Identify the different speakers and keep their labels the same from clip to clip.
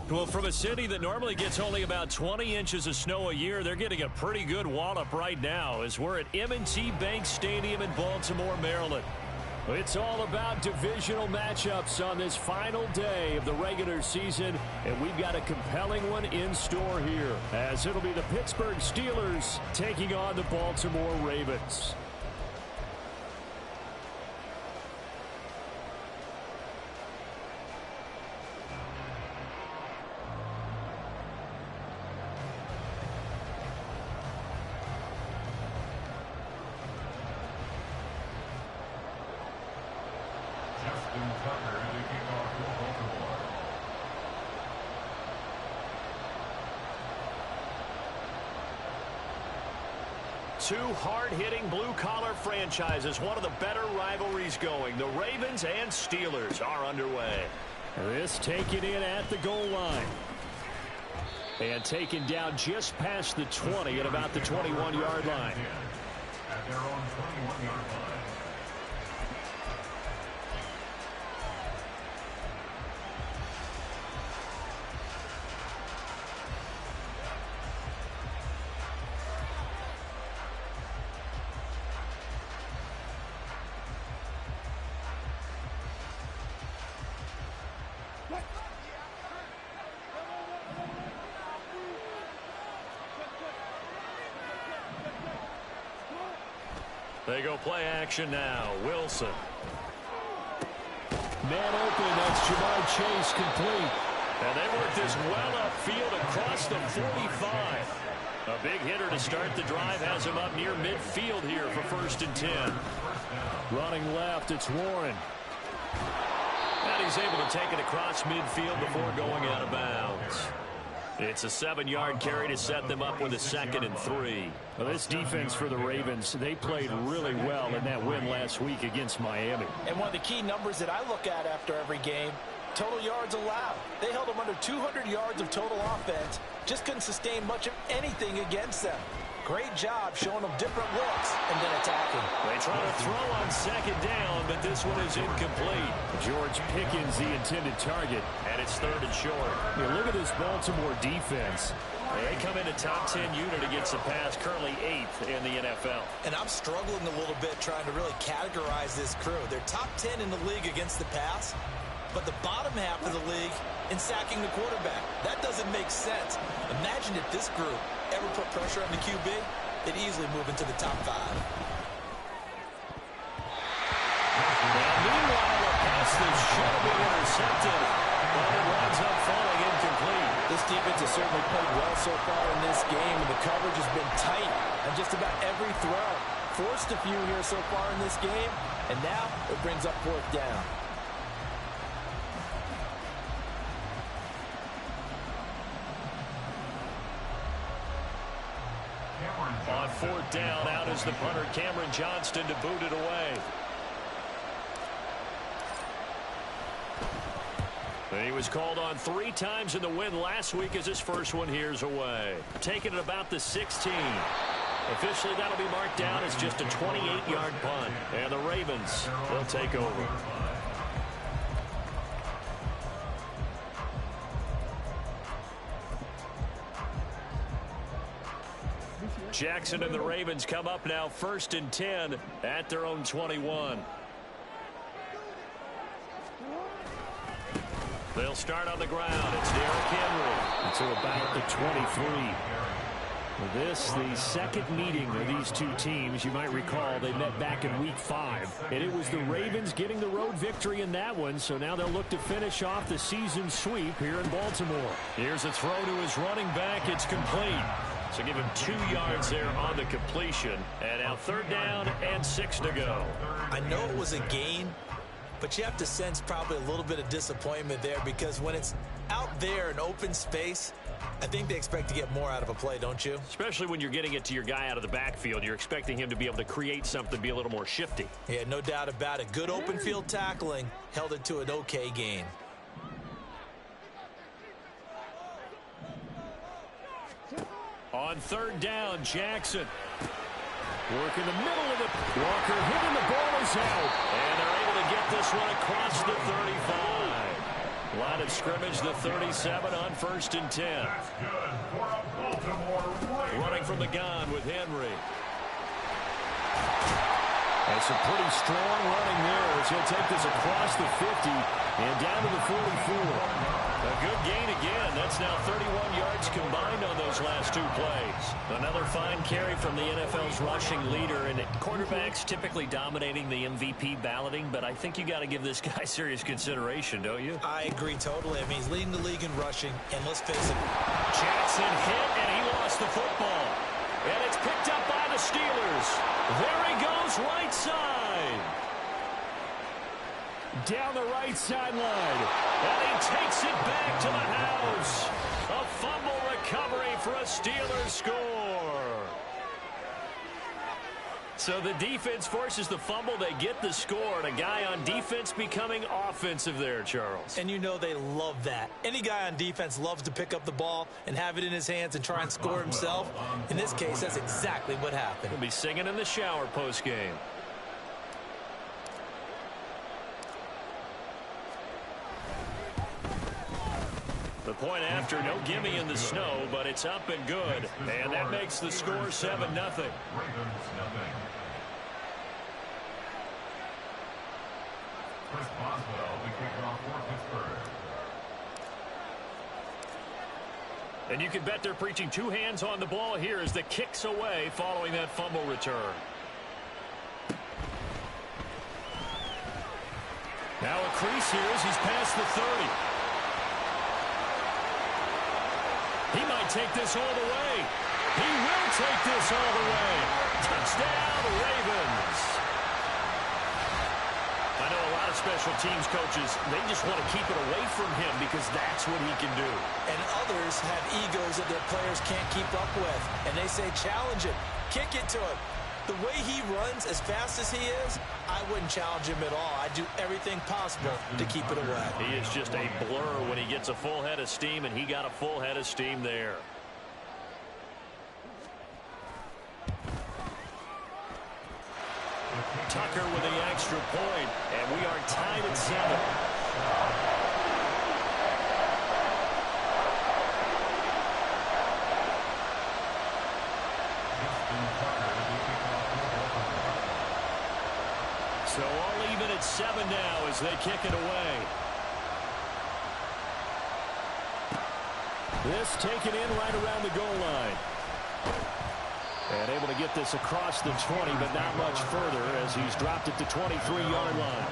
Speaker 1: Well, from a city that normally gets only about 20 inches of snow a year, they're getting a pretty good wallop right now as we're at M&T Bank Stadium in Baltimore, Maryland. It's all about divisional matchups on this final day of the regular season, and we've got a compelling one in store here, as it'll be the Pittsburgh Steelers taking on the Baltimore Ravens. Two hard-hitting blue-collar franchises, one of the better rivalries going. The Ravens and Steelers are underway. This taken in at the goal line. And taken down just past the 20 at about the 21-yard line. At their own 21-yard line. They go play action now. Wilson. Man open. That's Jamar Chase complete. And they work this well upfield across the 45. A big hitter to start the drive has him up near midfield here for 1st and 10. Running left, it's Warren. And he's able to take it across midfield before going out of bounds. It's a 7-yard carry to set them up with a 2nd and 3. Well, this defense for the Ravens, they played really well in that win last week against Miami.
Speaker 2: And one of the key numbers that I look at after every game, total yards allowed. They held them under 200 yards of total offense. Just couldn't sustain much of anything against them. Great job showing them different looks and then attacking.
Speaker 1: They try to throw on 2nd down, but this one is incomplete. George Pickens, the intended target, and it's 3rd and short. Yeah, look at this Baltimore defense. They come in a top 10 unit against the pass, currently 8th in the NFL.
Speaker 2: And I'm struggling a little bit trying to really categorize this crew. They're top 10 in the league against the pass, but the bottom half of the league in sacking the quarterback. That doesn't make sense. Imagine if this group ever put pressure on the QB, they'd easily move into the top 5.
Speaker 1: Now, meanwhile, a pass that should have been intercepted, but it winds up falling incomplete.
Speaker 2: This defense has certainly played well so far in this game, and the coverage has been tight on just about every throw. Forced a few here so far in this game, and now it brings up 4th down.
Speaker 1: On 4th down, out is the punter, Cameron Johnston, to boot it away. He was called on 3 times in the win last week as his first one here's away. Taking it about the 16. Officially, that'll be marked down as just a 28-yard punt. And the Ravens will take over. Jackson and the Ravens come up now 1st and 10 at their own 21. They'll start on the ground. It's Derrick Henry. To about the 23. This, the second meeting of these two teams. You might recall they met back in week 5. And it was the Ravens getting the road victory in that one. So now they'll look to finish off the season sweep here in Baltimore. Here's a throw to his running back. It's complete. So give him 2 yards there on the completion. And now 3rd down and 6 to go.
Speaker 2: I know it was a gain, but you have to sense probably a little bit of disappointment there, because when it's out there in open space, I think they expect to get more out of a play, don't you?
Speaker 1: Especially when you're getting it to your guy out of the backfield. You're expecting him to be able to create something, be a little more shifty.
Speaker 2: Yeah, no doubt about it. Good open field tackling held it to an okay gain.
Speaker 1: On 3rd down, Jackson. Work in the middle of it. Walker hitting, the ball is out. And they're able to get this one across the 35. Line of scrimmage, the 37 on 1st and 10. Running from the gun with Henry. And some pretty strong running there as he'll take this across the 50 and down to the 44. A good gain again. That's now 31 yards combined on those last two plays. Another fine carry from the NFL's rushing leader. And quarterbacks typically dominating the MVP balloting, but I think you got to give this guy serious consideration, don't you?
Speaker 2: I agree totally. I mean, he's leading the league in rushing, and let's face it.
Speaker 1: Jackson hit, and he lost the football. And it's picked up by the Steelers. There he goes, right side. Down the right sideline. And he takes it back to the house. A fumble recovery for a Steelers score. So the defense forces the fumble. They get the score. And a guy on defense becoming offensive there, Charles.
Speaker 2: And you know they love that. Any guy on defense loves to pick up the ball and have it in his hands and try and score himself. In this case, that's exactly what happened.
Speaker 1: He'll be singing in the shower post-game. The point after, no gimme in the snow, but it's up and good. And that makes the score 7-0. And you can bet they're preaching two hands on the ball here as the kick's away following that fumble return. Now a crease here as he's past the 30. He might take this all the way. He will take this all the way. Touchdown, Ravens. I know a lot of special teams coaches, they just want to keep it away from him because that's what he can do.
Speaker 2: And others have egos that their players can't keep up with. And they say, challenge him, kick it to him. The way he runs as fast as he is, I wouldn't challenge him at all. I'd do everything possible to keep it away.
Speaker 1: He is just a blur when he gets a full head of steam, and he got a full head of steam there. Tucker with the extra point, and we are tied at 7. So all even at 7 now as they kick it away. This taken in right around the goal line. And able to get this across the 20, but not much further as he's dropped it to 23-yard line.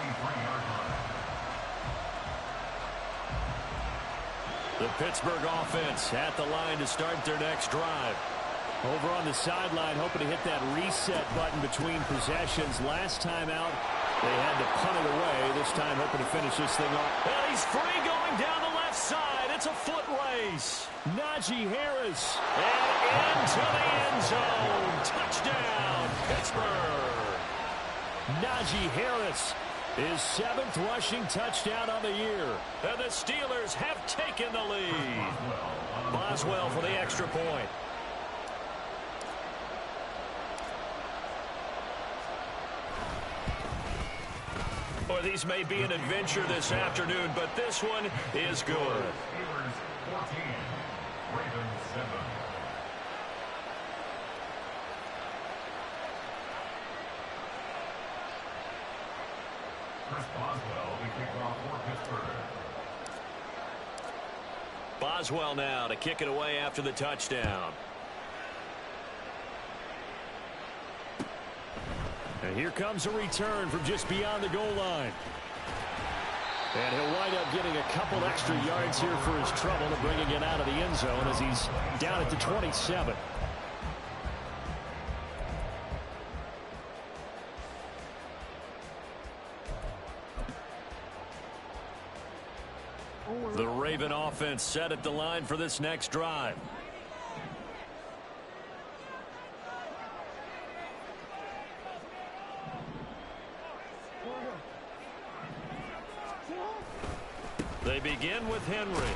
Speaker 1: The Pittsburgh offense at the line to start their next drive. Over on the sideline, hoping to hit that reset button between possessions. Last time out, they had to punt it away. This time, hoping to finish this thing off. And he's free going down the left side. It's a foot race. Najee Harris. And into the end zone. Touchdown, Pittsburgh. Najee Harris, his 7th rushing touchdown on the year. And the Steelers have taken the lead. Boswell for the extra point. Boy, these may be an adventure this afternoon, but this one is good.
Speaker 3: Steelers 14, Ravens 7. Chris Boswell, the kickoff for Pittsburgh.
Speaker 1: Boswell now to kick it away after the touchdown. And here comes a return from just beyond the goal line. And he'll wind up getting a couple extra yards here for his trouble and bringing it out of the end zone as he's down at the 27. The Raven offense set at the line for this next drive. They begin with Henry.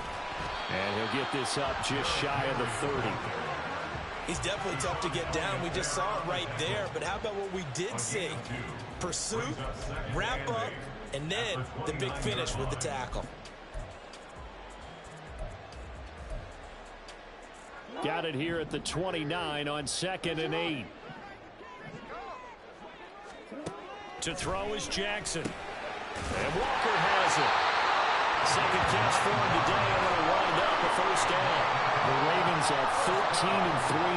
Speaker 1: And he'll get this up just shy of the 30.
Speaker 2: He's definitely tough to get down. We just saw it right there. But how about what we did see? Pursuit, wrap up, and then the big finish with the tackle.
Speaker 1: Got it here at the 29 on 2nd and 8. To throw is Jackson. And Walker has it. Second catch for him today, and it'll wind up a first down. The Ravens at 13-3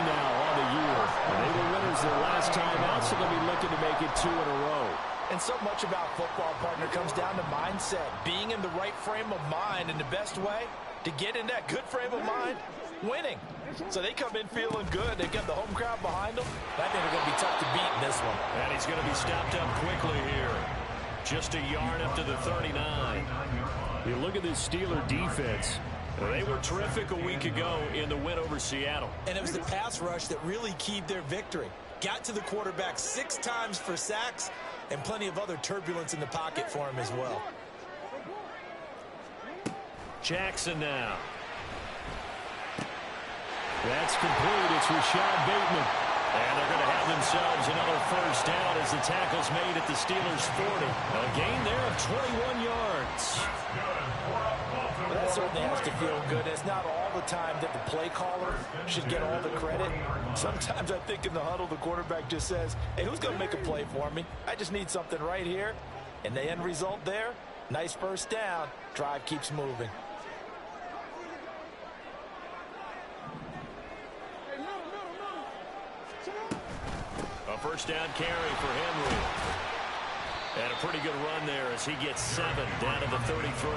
Speaker 1: now on the year. And they were winners their last time out, so they'll be looking to make it 2 in a row.
Speaker 2: And so much about football, partner, comes down to mindset. Being in the right frame of mind, and the best way to get in that good frame of mind, winning. So they come in feeling good. They've got the home crowd behind them. I think they're going to be tough to beat in this one.
Speaker 1: And he's going to be stopped up quickly here. Just a yard up to the 39. You look at this Steeler defense. They were terrific a week ago in the win over Seattle.
Speaker 2: And it was the pass rush that really keyed their victory. Got to the quarterback 6 times for sacks and plenty of other turbulence in the pocket for him as well.
Speaker 1: Jackson now. That's complete. It's Rashad Bateman. And they're going to have themselves another first down as the tackle's made at the Steelers' 40. A gain there of 21 yards.
Speaker 2: Well, that certainly has to feel good. It's not all the time that the play caller should get all the credit. Sometimes I think in the huddle, the quarterback just says, hey, who's going to make a play for me? I just need something right here. And the end result there, nice first down. Drive keeps moving.
Speaker 1: A first down carry for Henry. And a pretty good run there as he gets 7 down to the 33.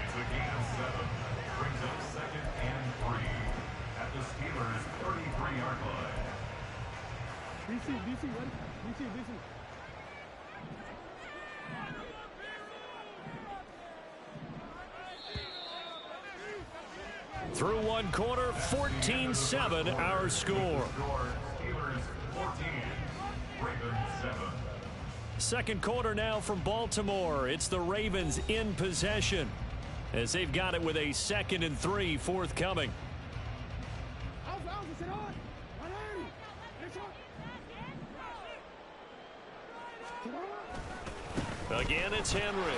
Speaker 3: It's a gain of 7. Brings up 2nd and 3 at the Steelers' 33-yard line.
Speaker 4: DC, ready? DC.
Speaker 1: Through one quarter, 14-7 our score.
Speaker 3: Steelers 14, Ravens 7.
Speaker 1: Second quarter now from Baltimore. It's the Ravens in possession as they've got it with a 2nd and 3 forthcoming. Again, it's Henry.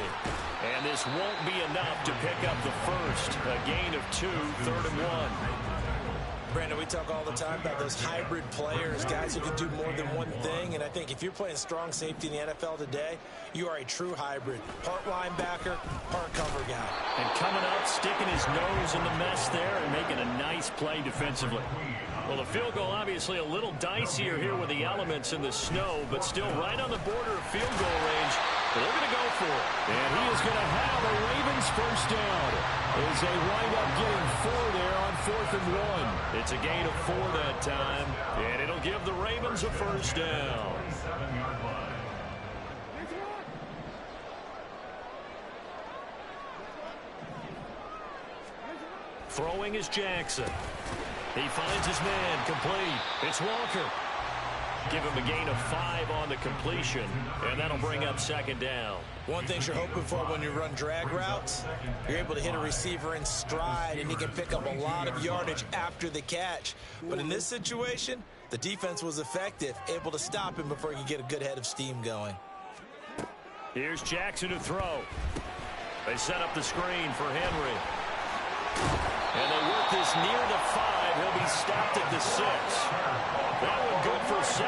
Speaker 1: And this won't be enough to pick up the first. A gain of 2, 3rd and 1.
Speaker 2: Brandon, we talk all the time about those hybrid players, guys who can do more than one thing. And I think if you're playing strong safety in the NFL today, you are a true hybrid. Part linebacker, part cover guy.
Speaker 1: And coming up, sticking his nose in the mess there and making a nice play defensively. Well, the field goal obviously a little dicier here with the elements in the snow, but still right on the border of field goal range. They're going to go for it. And he is going to have a Ravens first down as they wind up getting 4 there on 4th and 1. It's a gain of 4 that time, and it'll give the Ravens a first down.
Speaker 3: 7-yard line.
Speaker 1: Throwing is Jackson. He finds his man, complete. It's Walker. Give him a gain of 5 on the completion, and that'll bring up 2nd down.
Speaker 2: One thing you're hoping for when you run drag routes, you're able to hit a receiver in stride, and he can pick up a lot of yardage after the catch. But in this situation, the defense was effective, able to stop him before he could get a good head of steam going.
Speaker 1: Here's Jackson to throw. They set up the screen for Henry. And they work this near the 5. He'll be stopped at the 6. That one good for 17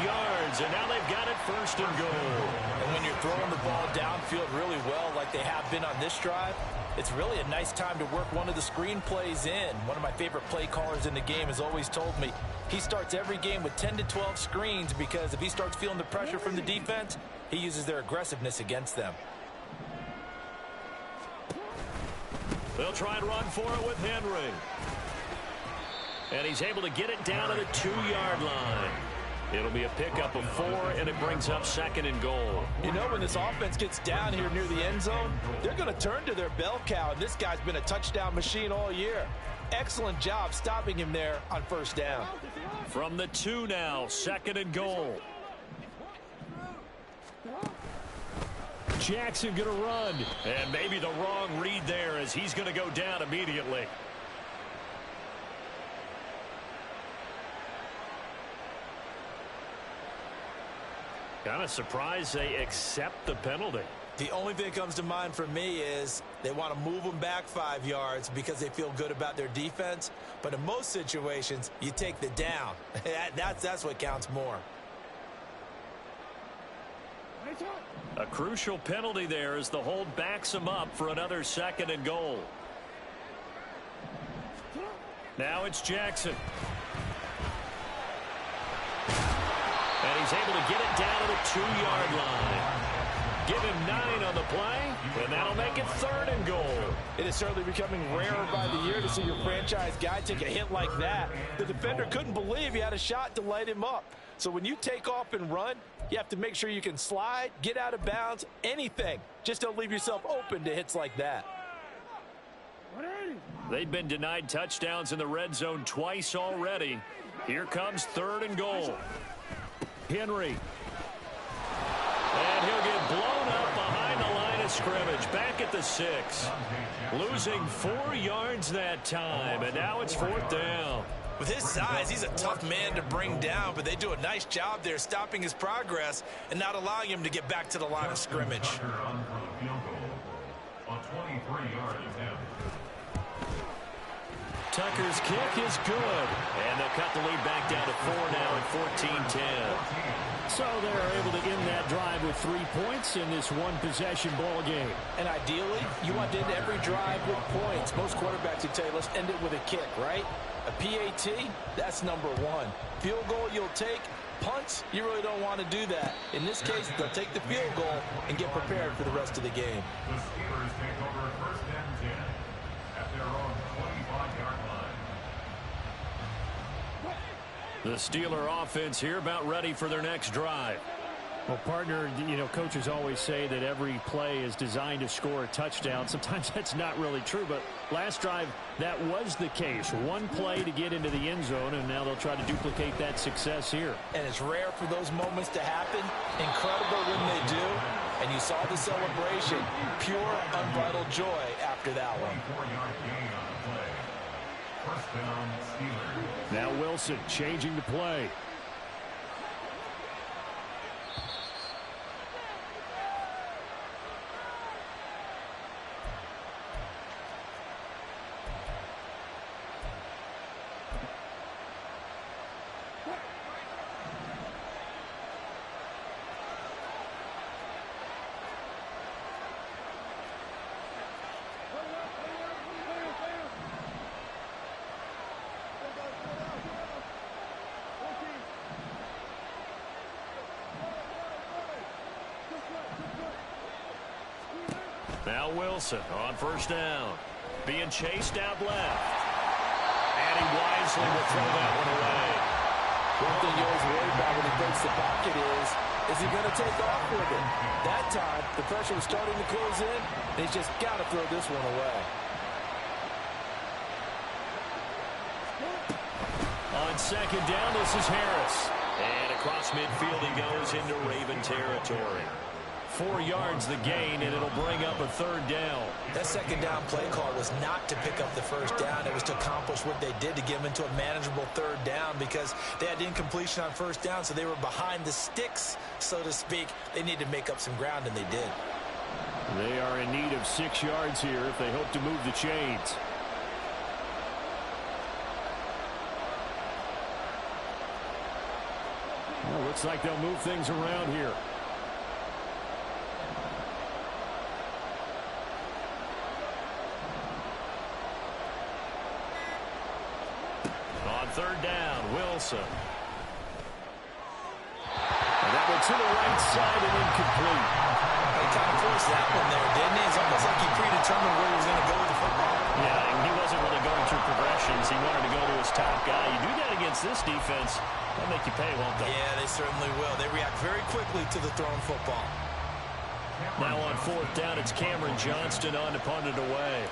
Speaker 1: yards, and now they've got it 1st and goal.
Speaker 2: And when you're throwing the ball downfield really well like they have been on this drive, it's really a nice time to work one of the screen plays in. One of my favorite play callers in the game has always told me he starts every game with 10 to 12 screens because if he starts feeling the pressure from the defense, he uses their aggressiveness against them.
Speaker 1: They'll try and run for it with Henry. And he's able to get it down to the 2-yard line. It'll be a pickup of 4, and it brings up 2nd and goal.
Speaker 2: You know, when this offense gets down here near the end zone, they're going to turn to their bell cow, and this guy's been a touchdown machine all year. Excellent job stopping him there on 1st down.
Speaker 1: From the 2 now, 2nd and goal. Jackson going to run, and maybe the wrong read there as he's going to go down immediately. Kind of surprised they accept the penalty.
Speaker 2: The only thing that comes to mind for me is they want to move them back 5 yards because they feel good about their defense. But in most situations, you take the down. That's what counts more.
Speaker 1: A crucial penalty there as the hold backs him up for another 2nd and goal. Now it's Jackson. And he's able to get it down to the 2-yard line. Give him 9 on the play, and that'll make it 3rd and goal.
Speaker 5: It is certainly becoming rarer by the year to see your franchise guy take a hit like that. The defender couldn't believe he had a shot to light him up. So when you take off and run, you have to make sure you can slide, get out of bounds, anything. Just don't leave yourself open to hits like that.
Speaker 1: They've been denied touchdowns in the red zone twice already. Here comes 3rd and goal. Henry. And he'll get blown up behind the line of scrimmage. Back at the 6. Losing 4 yards that time, and now it's 4th down.
Speaker 2: With his size, he's a tough man to bring down, but they do a nice job there stopping his progress and not allowing him to get back to the line of scrimmage.
Speaker 1: Tucker's kick is good, and they'll cut the lead back down to 4 now at 14-10.
Speaker 6: So they're able to end that drive with 3 points in this one-possession ball game.
Speaker 5: And ideally, you want to end every drive with points. Most quarterbacks would tell you, let's end it with a kick, right? A PAT, that's number 1. Field goal you'll take. Punts, you really don't want to do that. In this case, they'll take the field goal and get prepared for the rest of the game.
Speaker 3: The Steelers take over 1st and 10 at their own 25-yard line.
Speaker 1: The Steeler offense here about ready for their next drive.
Speaker 6: Well, partner, you know, coaches always say that every play is designed to score a touchdown. Sometimes that's not really true, but last drive, that was the case. One play to get into the end zone, and now they'll try to duplicate that success here.
Speaker 5: And it's rare for those moments to happen. Incredible when they do. And you saw the celebration. Pure, unbridled joy after that one.
Speaker 3: 24-yard gain on the play. 1st down, Steelers.
Speaker 6: Now Wilson changing the play.
Speaker 1: Now Wilson on 1st down. Being chased out left. And he wisely will throw that one away.
Speaker 5: One thing you always worry about when he breaks the pocket is he going to take off with it? That time, the pressure was starting to close in, and he's just got to throw this one away.
Speaker 1: On 2nd down, this is Harris. And across midfield he goes into Raven territory. 4 yards the gain, and it'll bring up a 3rd down.
Speaker 2: That 2nd down play call was not to pick up the 1st down. It was to accomplish what they did to get them into a manageable 3rd down because they had incompletion on 1st down, so they were behind the sticks, so to speak. They needed to make up some ground, and they did.
Speaker 6: They are in need of 6 yards here if they hope to move the chains. Well, looks like they'll move things around here.
Speaker 1: On 3rd down, Wilson. And that one to the right side and incomplete.
Speaker 2: He kind of forced that one there, didn't he? It's almost like he predetermined where he was going to go with the football.
Speaker 1: Yeah, and he wasn't really going through progressions. He wanted to go to his top guy. You do that against this defense, they'll make you pay, won't they?
Speaker 2: Yeah, they certainly will. They react very quickly to the thrown football.
Speaker 1: Now on 4th down, it's Cameron Johnston on to punt it away.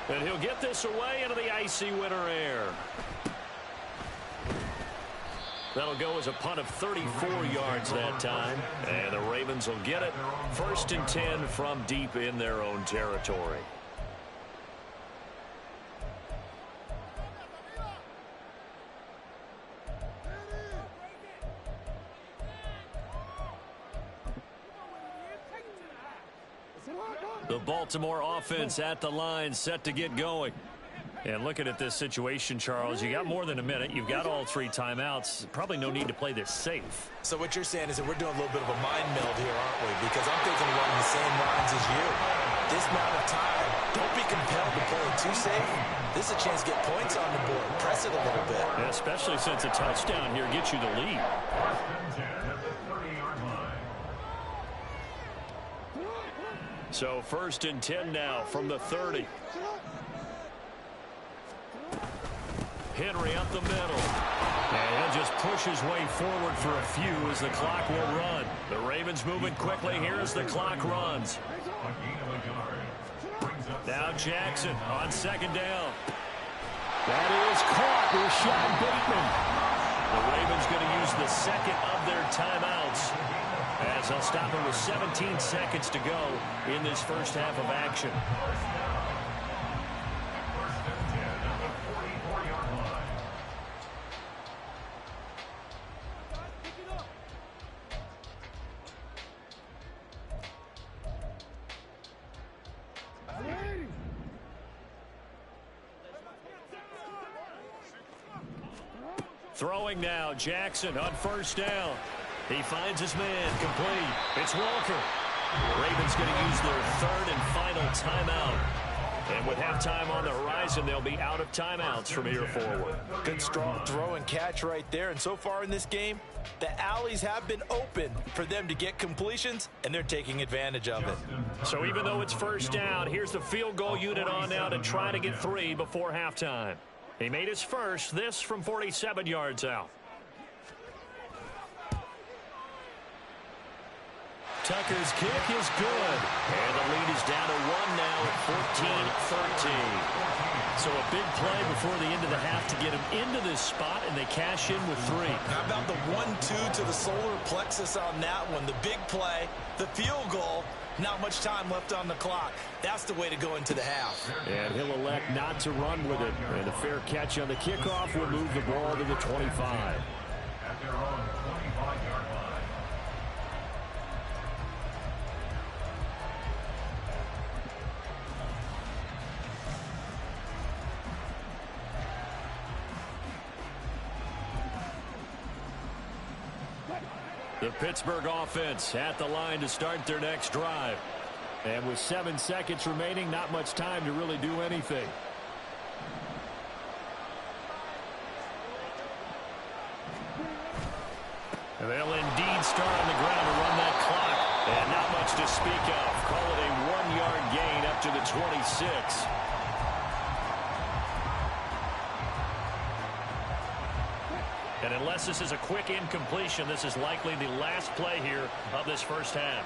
Speaker 1: And he'll get this away into the icy winter air. That'll go as a punt of 34 yards that time. And the Ravens will get it. 1st and 10 from deep in their own territory. The Baltimore offense at the line, set to get going. And looking at this situation, Charles, you got more than a minute. You've got all 3 timeouts. Probably no need to play this safe.
Speaker 2: So what you're saying is that we're doing a little bit of a mind meld here, aren't we? Because I'm thinking along the same lines as you. This amount of time, don't be compelled to play it too safe. This is a chance to get points on the board. Press it a little bit.
Speaker 1: Yeah, especially since a touchdown here gets you the lead. So 1st and 10 now from the 30. Henry up the middle. And he'll just push his way forward for a few as the clock will run. The Ravens moving quickly here as the clock runs. Now Jackson on 2nd down.
Speaker 6: That is caught. Rashad Bateman.
Speaker 1: The Ravens going to use the 2nd of their timeouts as they'll stop it with 17 seconds to go in this first half of action. Throwing now, Jackson on 1st down. He finds his man, complete. It's Walker. Ravens going to use their 3rd and final timeout. And with halftime on the horizon, they'll be out of timeouts from here forward.
Speaker 2: Good strong throw and catch right there. And so far in this game, the alleys have been open for them to get completions, and they're taking advantage of it.
Speaker 1: So even though it's 1st down, here's the field goal unit on now to try to get 3 before halftime. He made his first, this from 47 yards out. Tucker's kick is good. And the lead is down to 1 now at 14-13. So a big play before the end of the half to get him into this spot, and they cash in with 3.
Speaker 2: How about the 1-2 to the solar plexus on that one? The big play, the field goal, not much time left on the clock. That's the way to go into the half.
Speaker 6: And he'll elect not to run with it. And a fair catch on the kickoff will move the ball to the 25.
Speaker 3: At their own 25-yard line.
Speaker 1: The Pittsburgh offense at the line to start their next drive.
Speaker 6: And with 7 seconds remaining, not much time to really do anything.
Speaker 1: And they'll indeed start on the ground to run that clock. And not much to speak of. Call it a 1-yard gain up to the 26. And unless this is a quick incompletion, this is likely the last play here of this first half.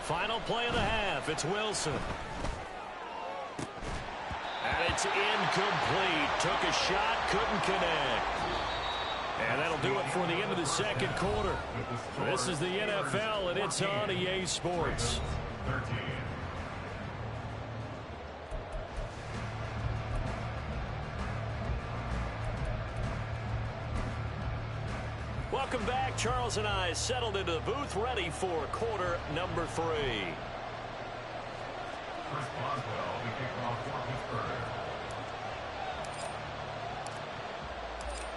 Speaker 1: Final play of the half. It's Wilson. And it's incomplete. Took a shot, couldn't connect. And that'll do it for the end of the 2nd quarter. This is the NFL, and it's on EA Sports.
Speaker 3: 13.
Speaker 1: Welcome back. Charles and I settled into the booth, ready for quarter number 3.
Speaker 3: Chris Boswell, the kickoff for Pittsburgh.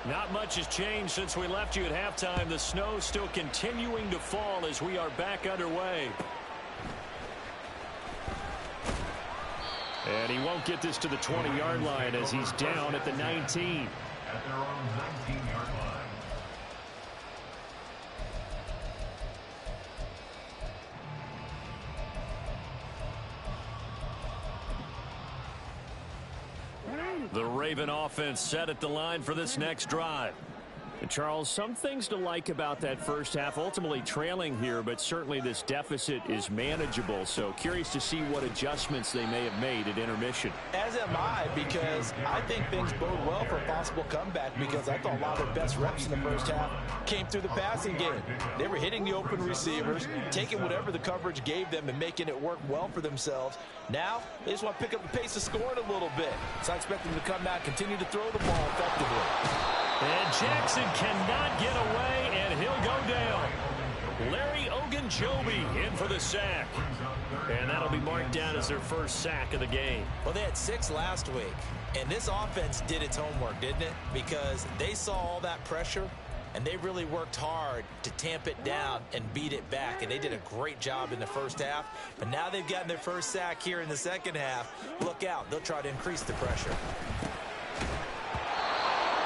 Speaker 1: Not much has changed since we left you at halftime. The snow still continuing to fall as we are back underway.
Speaker 6: And he won't get this to the 20-yard line as he's down at the 19.
Speaker 3: At their own 19-yard line.
Speaker 1: The Raven offense set at the line for this next drive.
Speaker 6: And Charles, some things to like about that first half. Ultimately trailing here, but certainly this deficit is manageable. So curious to see what adjustments they may have made at intermission.
Speaker 5: As am I, because I think things bode well for a possible comeback, because I thought a lot of their best reps in the first half came through the passing game. They were hitting the open receivers, taking whatever the coverage gave them and making it work well for themselves. Now, they just want to pick up the pace of scoring a little bit. So I expect them to come out, continue to throw the ball effectively.
Speaker 1: And Jackson cannot get away, and he'll go down. Larry Ogunjobi in for the sack. And that'll be marked down as their first sack of the game.
Speaker 2: Well, they had 6 last week, and this offense did its homework, didn't it? Because they saw all that pressure, and they really worked hard to tamp it down and beat it back. And they did a great job in the first half. But now they've gotten their first sack here in the second half. Look out. They'll try to increase the pressure.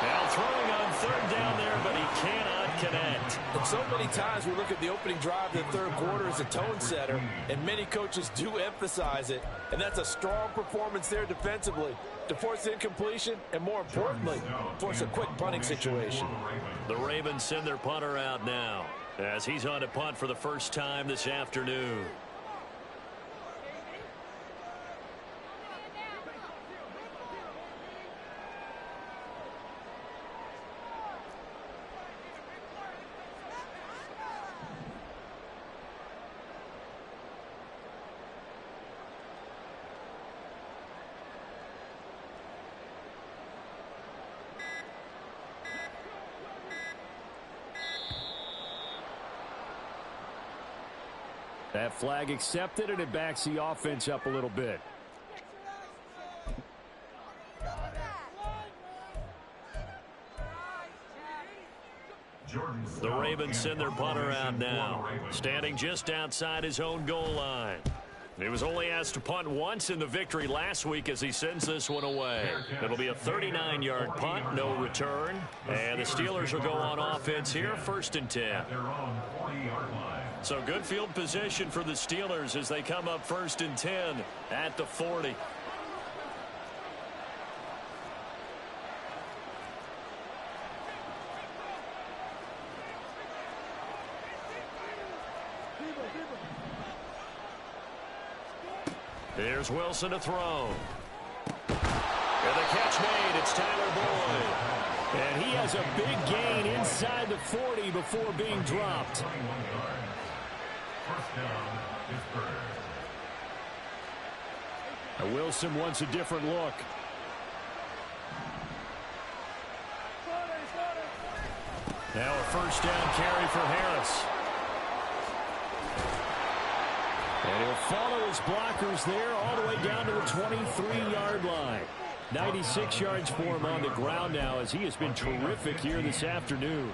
Speaker 1: Now throwing on third down there, but he cannot connect.
Speaker 5: And so many times we look at the opening drive of the third quarter as a tone setter, and many coaches do emphasize it. And that's a strong performance there defensively to force incompletion and, more importantly, force a quick punting situation.
Speaker 1: The Ravens send their punter out now as he's on to punt for the first time this afternoon.
Speaker 6: That flag accepted, and it backs the offense up a little bit.
Speaker 1: The Ravens send their punter out now, standing just outside his own goal line. He was only asked to punt once in the victory last week as he sends this one away. It'll be a 39-yard punt, no return. And the Steelers will go on offense here, 1st and 10. So good field position for the Steelers as they come up 1st and 10 at the 40. Here's Wilson to throw. And the catch made. It's Tyler Boyd.
Speaker 6: And he has a big gain inside the 40 before being dropped. Now Wilson wants a different look.
Speaker 1: Now a first down carry for Harris.
Speaker 6: And he'll follow his blockers there all the way down to the 23-yard line. 96 yards for him on the ground now as he has been terrific here this afternoon.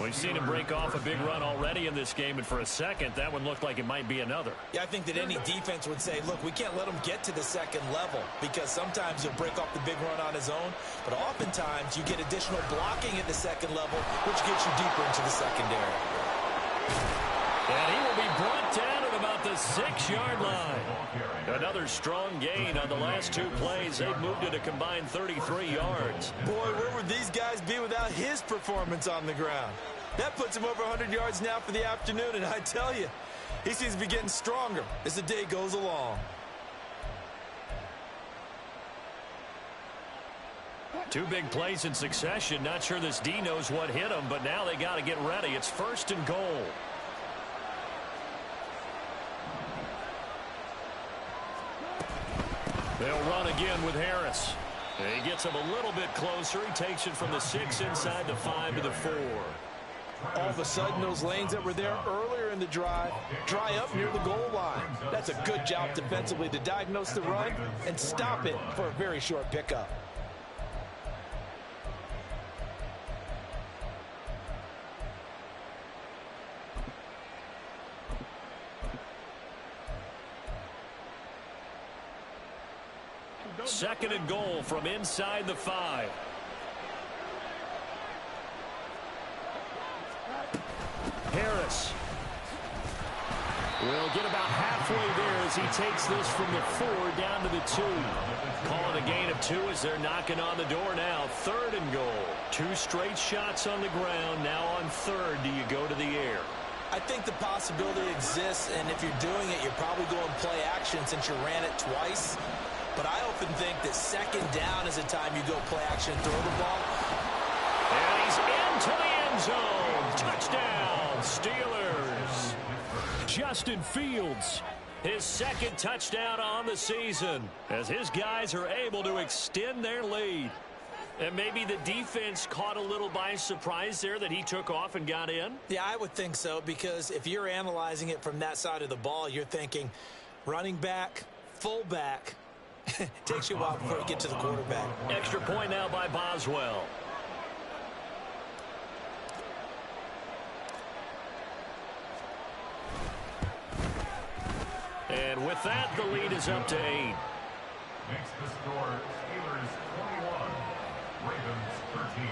Speaker 1: We've seen him break off a big run already in this game, and for a second, that one looked like it might be another.
Speaker 2: Yeah, I think that any defense would say, look, we can't let him get to the second level, because sometimes he'll break off the big run on his own, but oftentimes you get additional blocking at the second level, which gets you deeper into the secondary.
Speaker 1: And he will be brought down at about the 6-yard line. Another strong gain on the last 2 plays. They've moved it a combined 33 yards.
Speaker 2: Boy, where would these guys be without his performance on the ground? That puts him over 100 yards now for the afternoon, and I tell you, he seems to be getting stronger as the day goes along.
Speaker 1: Two big plays in succession. Not sure this D knows what hit him, but now they got to get ready. It's 1st and goal. They'll run again with Harris. He gets him a little bit closer. He takes it from the 6 inside the 5 to the 4.
Speaker 5: All of a sudden, those lanes that were there earlier in the drive dry up near the goal line. That's a good job defensively to diagnose the run and stop it for a very short pickup.
Speaker 1: Second and goal from inside the 5. Harris.
Speaker 6: We'll get about halfway there as he takes this from the 4 down to the 2.
Speaker 1: Calling a gain of 2 as they're knocking on the door now. 3rd and goal. 2 straight shots on the ground. Now on 3rd, do you go to the air?
Speaker 2: I think the possibility exists, and if you're doing it, you're probably going play action since you ran it twice. But I often think that 2nd down is the time you go play action and throw the ball.
Speaker 1: And he's into the end zone. Touchdown, Steelers.
Speaker 6: Justin Fields,
Speaker 1: his 2nd touchdown on the season as his guys are able to extend their lead. And maybe the defense caught a little by surprise there that he took off and got in?
Speaker 2: Yeah, I would think so, because if you're analyzing it from that side of the ball, you're thinking running back, fullback. Takes you a while before you get to the quarterback.
Speaker 1: Extra point now by Boswell. And with that, the lead is up to 8.
Speaker 3: Makes the score Steelers 21, Ravens 13.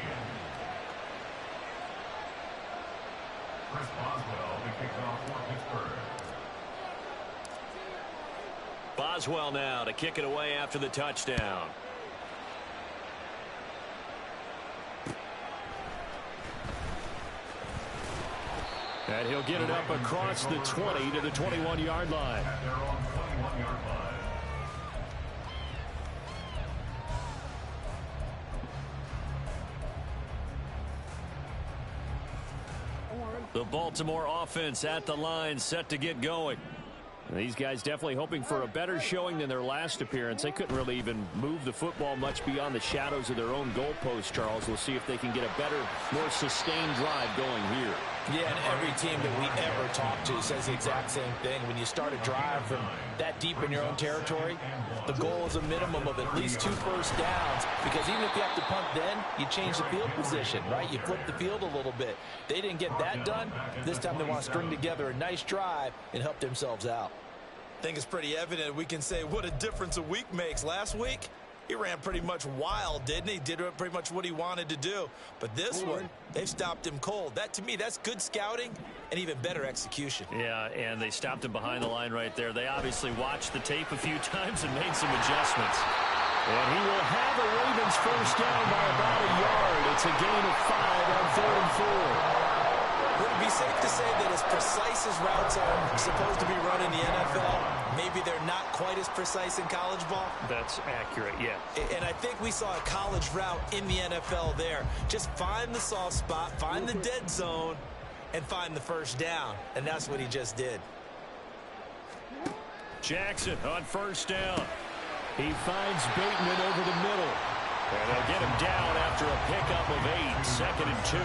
Speaker 3: Chris Boswell, the kickoff for Pittsburgh.
Speaker 1: Boswell now to kick it away after the touchdown.
Speaker 6: and he'll get it up across the 20 to the 21-yard line.
Speaker 3: At their own 21-yard line.
Speaker 1: The Baltimore offense at the line, set to get going.
Speaker 6: These guys definitely hoping for a better showing than their last appearance. They couldn't really even move the football much beyond the shadows of their own goalpost, Charles. We'll see if they can get a better, more sustained drive going here.
Speaker 5: Yeah, and every team that we ever talk to says the exact same thing. When you start a drive from that deep in your own territory, the goal is a minimum of at least 2 first downs, because even if you have to punt then, you change the field position, right? You flip the field a little bit. They didn't get that done. This time they want to string together a nice drive and help themselves out.
Speaker 2: I think it's pretty evident we can say what a difference a week makes. Last week, he ran pretty much wild, didn't he? Did pretty much what he wanted to do. But this one, they've stopped him cold. That, to me, that's good scouting and even better execution.
Speaker 1: Yeah, and they stopped him behind the line right there. They obviously watched the tape a few times and made some adjustments.
Speaker 6: And he will have a Ravens first down by about a yard. It's a gain of 5 on 3rd and 4.
Speaker 2: Would it be safe to say that as precise as routes are supposed to be run in the NFL, maybe they're not quite as precise in college ball?
Speaker 1: That's accurate, yeah.
Speaker 2: And I think we saw a college route in the NFL there. Just find the soft spot, find the dead zone, and find the first down. And that's what he just did.
Speaker 1: Jackson on first down.
Speaker 6: He finds Bateman over the middle.
Speaker 1: And they'll get him down after a pickup of 8, 2nd and 2.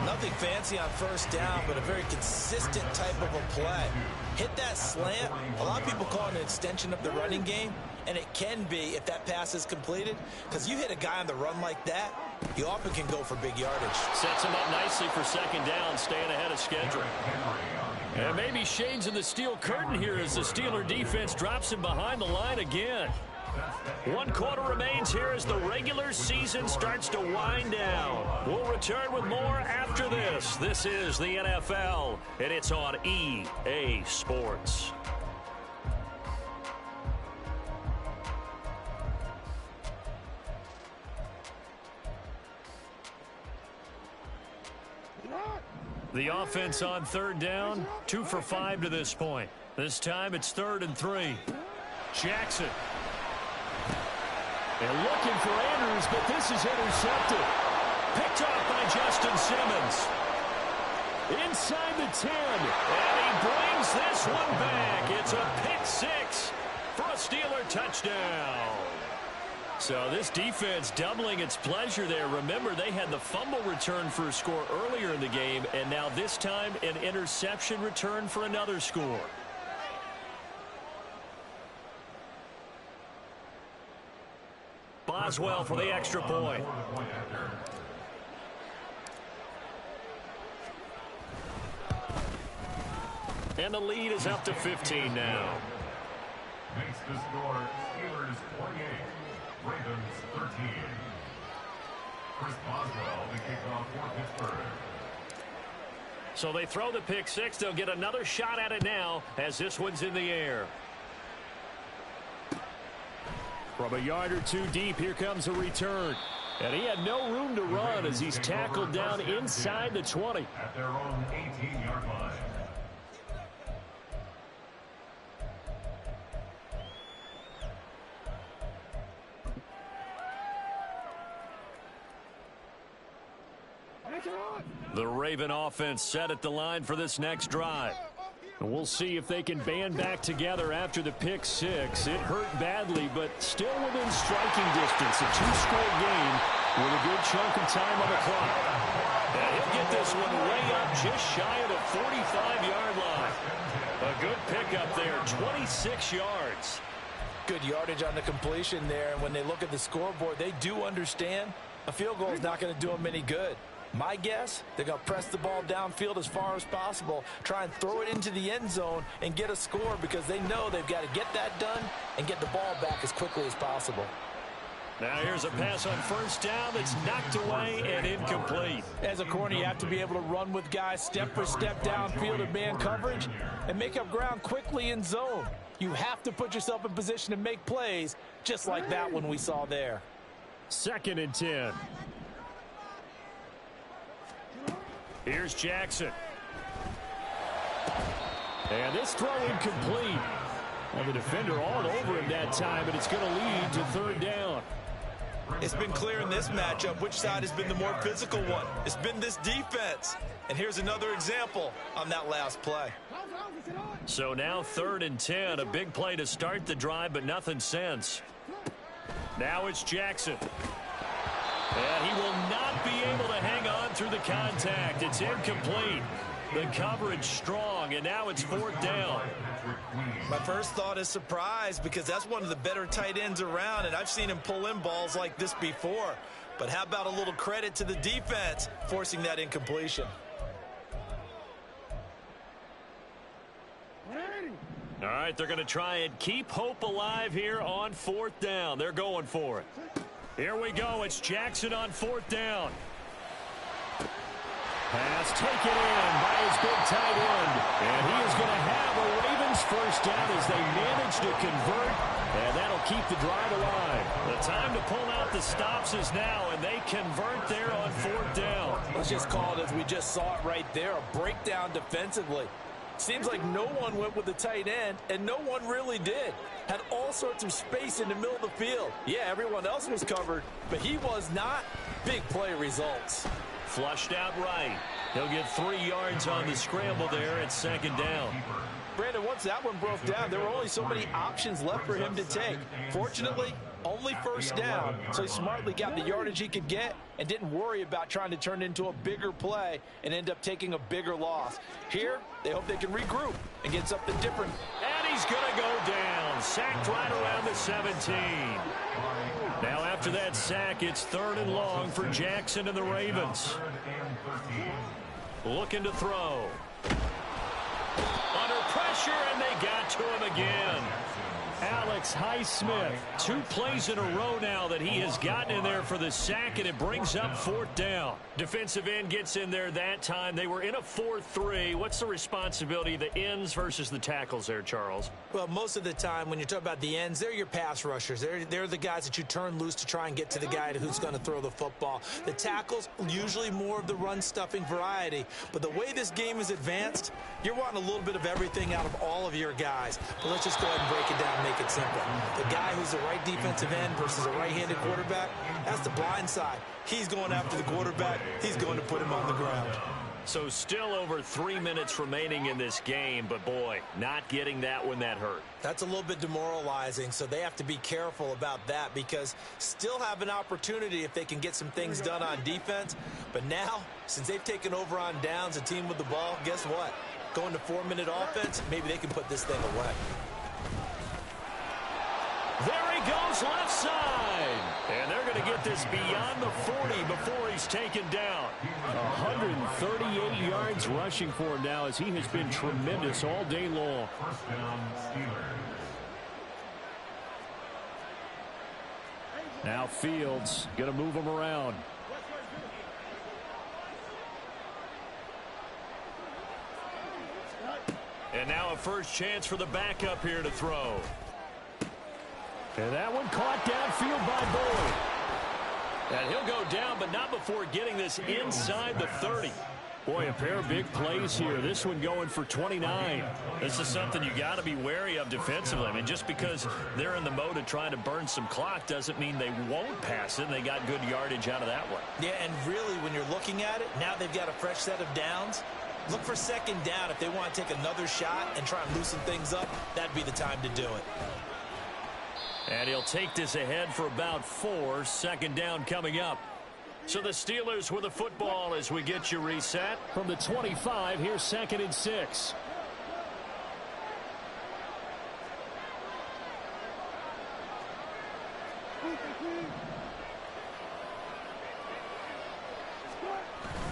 Speaker 2: Nothing fancy on first down, but a very consistent type of a play. Hit that slant. A lot of people call it an extension of the running game, and it can be if that pass is completed, because you hit a guy on the run like that, you often can go for big yardage.
Speaker 1: Sets him up nicely for 2nd down, staying ahead of schedule. And maybe shades in the steel curtain here as the Steeler defense drops him behind the line again. 1 quarter remains here as the regular season starts to wind down. We'll return with more after this. This is the NFL, and it's on EA Sports. The offense on 3rd down, 2 for 5 to this point. This time it's 3rd and 3. Jackson.
Speaker 6: And looking for Andrews, but this is intercepted.
Speaker 1: Picked off by Justin Simmons.
Speaker 6: Inside the 10.
Speaker 1: And he brings this one back. It's a pick 6 for a Steeler touchdown. So this defense doubling its pleasure there. Remember, they had the fumble return for a score earlier in the game, and now this time an interception return for another score. Boswell for the extra point. And the lead is up to 15 now.
Speaker 3: Makes the score Steelers 48, Ravens 13. Chris Boswell, the kickoff for Pittsburgh.
Speaker 1: So they throw the pick six. They'll get another shot at it now as this one's in the air. From a yard or two deep, here comes a return. And he had no room to run as he's tackled down inside the 20.
Speaker 3: At their own 18-yard line.
Speaker 1: The Raven offense set at the line for this next drive.
Speaker 6: And we'll see if they can band back together after the pick six. It hurt badly, but still within striking distance. A two-score game with a good chunk of time on the clock.
Speaker 1: And he'll get this one way up just shy of the 45-yard line. A good pickup there, 26 yards.
Speaker 5: Good yardage on the completion there. And when they look at the scoreboard, they do understand a field goal is not going to do them any good. My guess, they're going to press the ball downfield as far as possible, try and throw it into the end zone and get a score because they know they've got to get that done and get the ball back as quickly as possible.
Speaker 1: Now here's a pass on first down that's knocked away and incomplete.
Speaker 5: As a corner, you have to be able to run with guys step for step downfield in man coverage and make up ground quickly in zone. You have to put yourself in position to make plays just like that one we saw there.
Speaker 6: 2nd and 10.
Speaker 1: Here's Jackson.
Speaker 6: And this throw incomplete. Well, the defender all over him that time, and it's going to lead to 3rd down.
Speaker 2: It's been clear in this matchup which side has been the more physical one. It's been this defense. And here's another example on that last play.
Speaker 1: So now 3rd and 10, a big play to start the drive, but nothing since. Now it's Jackson. And he will not be able to hang on through the contact. It's incomplete. The coverage strong, and now it's 4th down.
Speaker 2: My first thought is surprise because that's one of the better tight ends around, and I've seen him pull in balls like this before. But how about a little credit to the defense forcing that incompletion?
Speaker 1: All right, they're going to try and keep hope alive here on 4th down. They're going for it. Here we go. It's Jackson on 4th down.
Speaker 6: Pass taken in by his big tight end. And he is going to have a Ravens first down as they manage to convert. And that'll keep the drive alive.
Speaker 1: The time to pull out the stops is now, and they convert there on 4th down.
Speaker 5: Let's just call it as we just saw it right there, a breakdown defensively. Seems like no one went with the tight end, and no one really did. Had all sorts of space in the middle of the field. Yeah, everyone else was covered, but he was not. Big play results.
Speaker 1: Flushed out right. He'll get 3 yards on the scramble there at 2nd down.
Speaker 5: Brandon, once that one broke down, there were only so many options left for him to take. Fortunately, only 1st down, so he smartly got the yardage he could get and didn't worry about trying to turn it into a bigger play and end up taking a bigger loss. Here, they hope they can regroup and get something different.
Speaker 1: And he's going to go down. Sacked right around the 17. Now after that sack, it's 3rd and long for Jackson and the Ravens. Looking to throw. Under pressure, and they got to him again.
Speaker 6: Alex Highsmith.
Speaker 1: 2 plays in a row now that he has gotten in there for the sack, and it brings up 4th down. Defensive end gets in there that time. They were in a 4-3. What's the responsibility of the ends versus the tackles there, Charles?
Speaker 2: Well, most of the time when you talk about the ends, they're your pass rushers. They're the guys that you turn loose to try and get to the guy who's going to throw the football. The tackles, usually more of the run-stuffing variety. But the way this game is advanced, you're wanting a little bit of everything out of all of your guys. But let's just go ahead and break it down. Make it simple. The guy who's the right defensive end versus a right-handed quarterback, that's the blind side. He's going after the quarterback. He's going to put him on the ground.
Speaker 1: So still over 3 minutes remaining in this game, but boy, not getting that when that hurt.
Speaker 2: That's a little bit demoralizing, so they have to be careful about that because still have an opportunity if they can get some things done on defense. But now, since they've taken over on downs, a team with the ball, guess what? Going to 4-minute offense, maybe they can put this thing away.
Speaker 1: There he goes left side. And they're going to get this beyond the 40 before he's taken down.
Speaker 6: 138 yards rushing for him now as he has been tremendous all day long.
Speaker 3: 1st down, Steelers.
Speaker 6: Now Fields going to move him around.
Speaker 1: And now a first chance for the backup here to throw.
Speaker 6: And that one caught downfield by Boyd.
Speaker 1: And he'll go down, but not before getting this inside the 30.
Speaker 6: Boy, a pair of big plays here. This one going for 29.
Speaker 1: This is something you got to be wary of defensively. I mean, just because they're in the mode of trying to burn some clock doesn't mean they won't pass it. And they got good yardage out of that one.
Speaker 2: Yeah, and really, when you're looking at it, now they've got a fresh set of downs. Look for second down if they want to take another shot and try and loosen things up. That'd be the time to do it.
Speaker 1: And he'll take this ahead for about 4. Second down coming up. So the Steelers with the football as we get you reset.
Speaker 6: From the 25, here's 2nd and 6.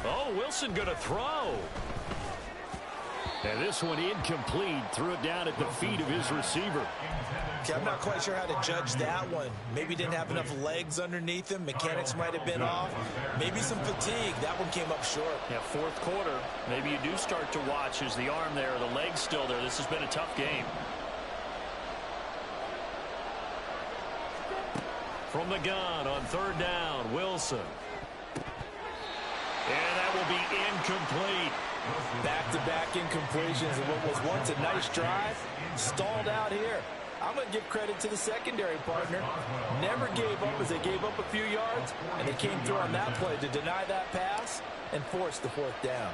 Speaker 1: Oh, Wilson going to throw.
Speaker 6: And this one incomplete. Threw it down at the feet of his receiver.
Speaker 2: Okay, I'm not quite sure how to judge that one. Maybe didn't have enough legs underneath him. Mechanics might have been off. Maybe some fatigue. That one came up short.
Speaker 1: Yeah, 4th quarter. Maybe you do start to watch as the arm there, the leg's still there. This has been a tough game. From the gun on 3rd down, Wilson. And that will be incomplete.
Speaker 5: Back-to-back incompletions and what was once a nice drive stalled out here. I'm going to give credit to the secondary partner. Never gave up as they gave up a few yards, and they came through on that play to deny that pass and force the 4th down.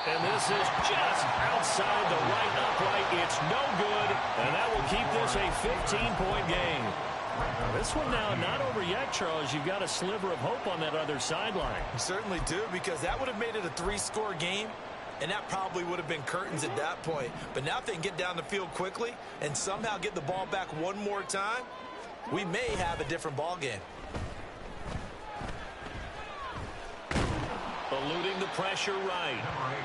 Speaker 1: And this is just outside the right upright. It's no good, and that will keep this a 15-point game. This one now not over yet, Charles. You've got a sliver of hope on that other sideline.
Speaker 2: You certainly do, because that would have made it a 3-score game, and that probably would have been curtains at that point. But now if they can get down the field quickly and somehow get the ball back one more time, we may have a different ball game.
Speaker 1: Eluding the pressure right.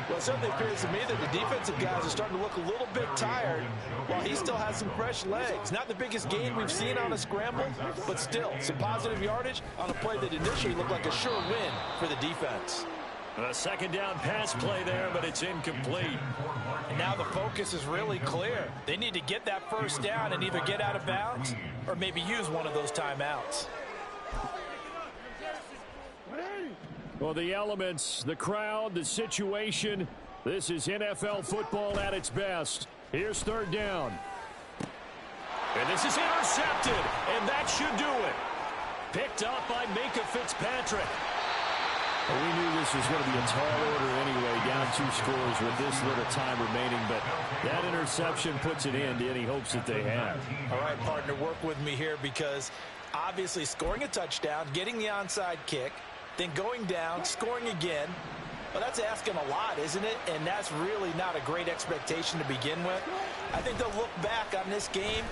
Speaker 5: Well, it certainly appears to me that the defensive guys are starting to look a little bit tired while he still has some fresh legs. Not the biggest gain we've seen on a scramble, but still some positive yardage on a play that initially looked like a sure win for the defense.
Speaker 1: A 2nd down pass play there, but it's incomplete.
Speaker 5: And now the focus is really clear. They need to get that 1st down and either get out of bounds or maybe use one of those timeouts.
Speaker 6: Well, the elements, the crowd, the situation, this is NFL football at its best. Here's 3rd down.
Speaker 1: And this is intercepted, and that should do it. Picked up by Minka Fitzpatrick.
Speaker 6: Well, we knew this was going to be a tall order anyway, down 2 scores with this little time remaining, but that interception puts an end to any hopes that they have.
Speaker 2: All right, partner, work with me here, because obviously scoring a touchdown, getting the onside kick, then going down, scoring again. Well, that's asking a lot, isn't it? And that's really not a great expectation to begin with. I think they'll look back on this game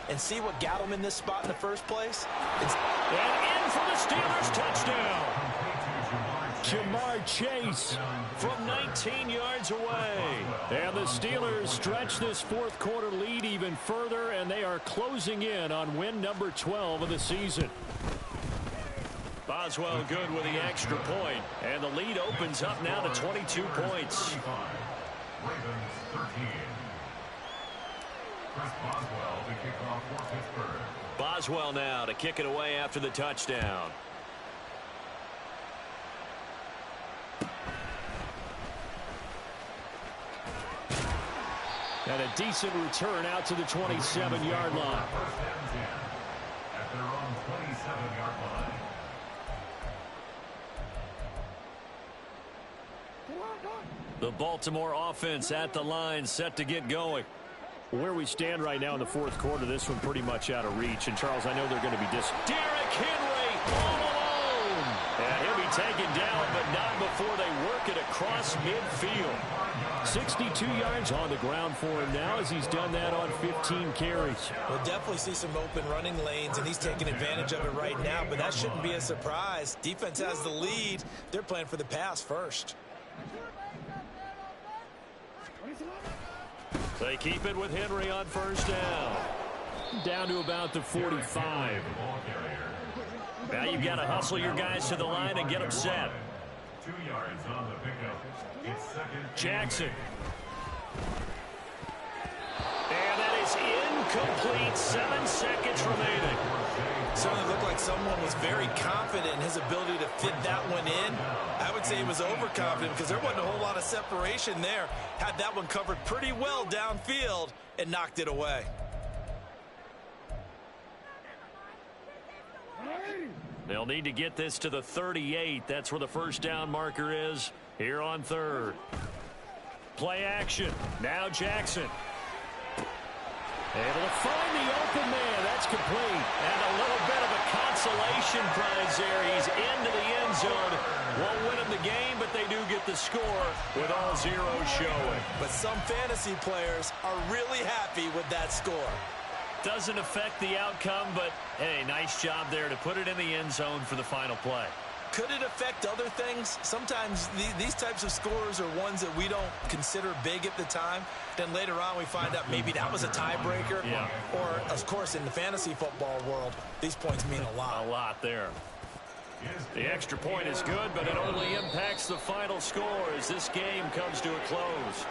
Speaker 2: and see what got them in this spot in the first place.
Speaker 1: And in for the Steelers touchdown.
Speaker 6: Jamar Chase
Speaker 1: from 19 yards away.
Speaker 6: And the Steelers stretch this 4th quarter lead even further, and they are closing in on win number 12 of the season.
Speaker 1: Boswell good with the extra point, and the lead opens up now to 22 points.
Speaker 3: Ravens 13. Chris Boswell to kick off for Pittsburgh.
Speaker 1: Boswell now to kick it away after the touchdown.
Speaker 6: And a decent return out to the 27-yard line.
Speaker 3: First and 10 at their own 27-yard line.
Speaker 1: The Baltimore offense at the line, set to get going.
Speaker 6: Where we stand right now in the 4th quarter, this one pretty much out of reach. And, Charles, I know they're going to be
Speaker 1: Derrick Henry all alone. And he'll be taken down, but not before they work it across midfield.
Speaker 6: 62 yards on the ground for him now, as he's done that on 15 carries.
Speaker 2: We'll definitely see some open running lanes, and he's taking advantage of it right now, but that shouldn't be a surprise. Defense has the lead. They're playing for the pass first.
Speaker 1: They keep it with Henry on 1st down.
Speaker 6: Down to about the 45.
Speaker 1: Now you've got to hustle your guys to the line and get them set.
Speaker 3: 2 yards on the pickup. It's second.
Speaker 1: Jackson. And that is incomplete. 7 seconds remaining.
Speaker 2: Certainly looked like someone was very confident in his ability to fit that one in. I would say he was overconfident because there wasn't a whole lot of separation there. Had that one covered pretty well downfield and knocked it away.
Speaker 1: They'll need to get this to the 38. That's where the first down marker is here on third. Play action. Now Jackson. Able to find the open man. That's complete. And a little bit of a consolation prize there. He's into the end zone. Won't win him the game, but they do get the score with all zeros showing.
Speaker 2: But some fantasy players are really happy with that score.
Speaker 1: Doesn't affect the outcome, but, hey, nice job there to put it in the end zone for the final play.
Speaker 2: Could it affect other things? Sometimes these types of scores are ones that we don't consider big at the time. Then later on we find out maybe that was a tiebreaker.
Speaker 1: Yeah.
Speaker 2: Or, of course, in the fantasy football world, these points mean a lot.
Speaker 1: A lot there. The extra point is good, but it only impacts the final score as this game comes to a close.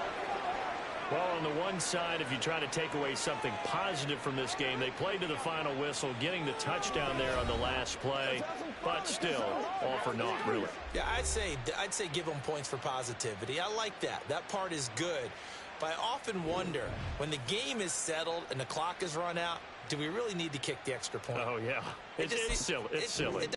Speaker 1: Well, on the one side, if you try to take away something positive from this game, they played to the final whistle, getting the touchdown there on the last play, but still, all for naught, really.
Speaker 2: Yeah, I'd say give them points for positivity. I like that. That part is good. But I often wonder, when the game is settled and the clock is run out, do we really need to kick the extra point?
Speaker 1: Oh, yeah. It's silly. It's silly.